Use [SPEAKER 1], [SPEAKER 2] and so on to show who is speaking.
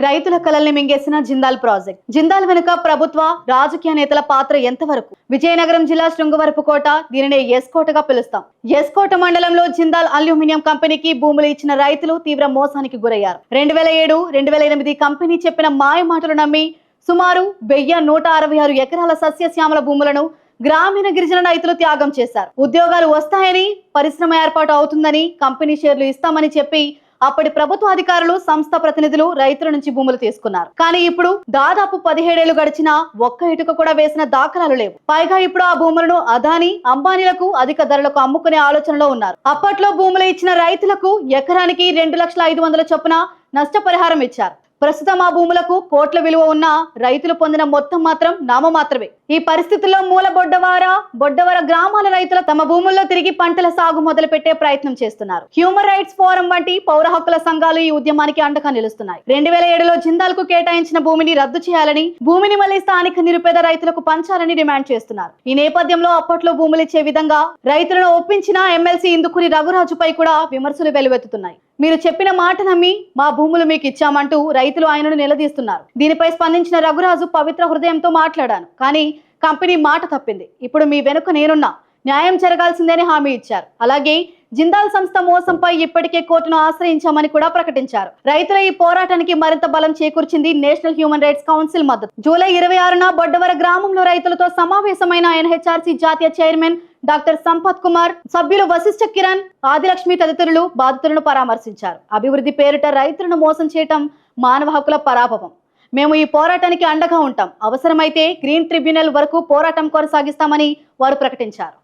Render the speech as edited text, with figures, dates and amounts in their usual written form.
[SPEAKER 1] రైతుల కలల్ని మింగేసిన జిందాల్ ప్రాజెక్ట్. జిందాల్ వెనుక ప్రభుత్వ రాజకీయ నేతల పాత్ర ఎంతవరకు? విజయనగరం జిల్లా శృంగవరపుకోట, దీనినే ఎస్కోటగా పిలుస్తాం. ఎస్కోట మండలంలో జిందాల్ అల్యూమినియం కంపెనీకి భూములు ఇచ్చిన రైతులు తీవ్ర మోసానికి గురయ్యారు. 2007, 2008 కంపెనీ చెప్పిన మాయ మాటలు నమ్మి సుమారు 1166 ఎకరాల సస్యశ్యామల భూములను గ్రామీణ గిరిజన రైతులు త్యాగం చేశారు. ఉద్యోగాలు వస్తాయని, పరిశ్రమ ఏర్పాటు అవుతుందని, కంపెనీ షేర్లు ఇస్తామని చెప్పి అప్పటి ప్రభుత్వ అధికారులు, సంస్థ ప్రతినిధులు రైతుల నుంచి భూములు తీసుకున్నారు. కానీ ఇప్పుడు దాదాపు 17 ఏళ్లు గడిచినా ఒక్క ఇటుక కూడా వేసిన దాఖలాలు లేవు. పైగా ఇప్పుడు ఆ భూములను అదానీ, అంబానీలకు అధిక ధరలకు అమ్ముకునే ఆలోచనలో ఉన్నారు. అప్పట్లో భూములు ఇచ్చిన రైతులకు ఎకరానికి 2,500,000 చొప్పున నష్టపరిహారం ఇచ్చారు. ప్రస్తుతం ఆ భూములకు కోట్ల విలువ ఉన్న రైతులు పొందిన మొత్తం మాత్రం నామమాత్రమే. ఈ పరిస్థితుల్లో మూల బొడ్డవర గ్రామాల రైతులు తమ భూముల్లో తిరిగి పంటల సాగు మొదలు పెట్టే ప్రయత్నం చేస్తున్నారు. హ్యూమన్ రైట్స్ ఫోరం వంటి పౌర హక్కుల సంఘాలు ఈ ఉద్యమానికి అండగా నిలుస్తున్నాయి. 2007లో జిందాల్ కు కేటాయించిన భూమిని రద్దు చేయాలని, భూమిని మళ్లీ స్థానిక నిరుపేద రైతులకు పంచాలని డిమాండ్ చేస్తున్నారు. ఈ నేపథ్యంలో అప్పట్లో భూములు ఇచ్చే విధంగా రైతులను ఒప్పించిన ఎమ్మెల్సీ ఇందుకూరి రఘురాజుపై కూడా విమర్శలు వెలువెత్తుతున్నాయి. మీరు చెప్పిన మాట నమ్మి మా భూములు మీకు ఇచ్చామంటూ రైతులు ఆయనను నిలదీస్తున్నారు. దీనిపై స్పందించిన రఘురాజు పవిత్ర హృదయంతో మాట్లాడాను, కానీ కంపెనీ మాట తప్పింది. ఇప్పుడు మీ వెనుక నేనున్నా, న్యాయం జరగాల్సిందేని హామీ ఇచ్చారు. అలాగే జిందాల్ సంస్థ మోసంపై ఇప్పటికే కోర్టును ఆశ్రయించామని కూడా ప్రకటించారు. రైతుల ఈ పోరాటానికి మరింత బలం చేకూర్చింది నేషనల్ హ్యూమన్ రైట్స్ కౌన్సిల్ మద్దతు. జూలై 26న బొడ్డవర గ్రామంలో రైతులతో సమావేశమైన ఎన్హెచ్ఆర్సీ జాతీయ చైర్మన్ డాక్టర్ సంపత్ కుమార్, సభ్యులు వశిష్ఠ కిరణ్, ఆదిలక్ష్మి తదితరులు బాధితులను పరామర్శించారు. అభివృద్ధి పేరిట రైతులను మోసం చేయటం మానవ హక్కుల పరాభవం. మేము ఈ పోరాటానికి అండగా ఉంటాం. అవసరమైతే గ్రీన్ ట్రిబ్యునల్ వరకు పోరాటం కొనసాగిస్తామని వారు ప్రకటించారు.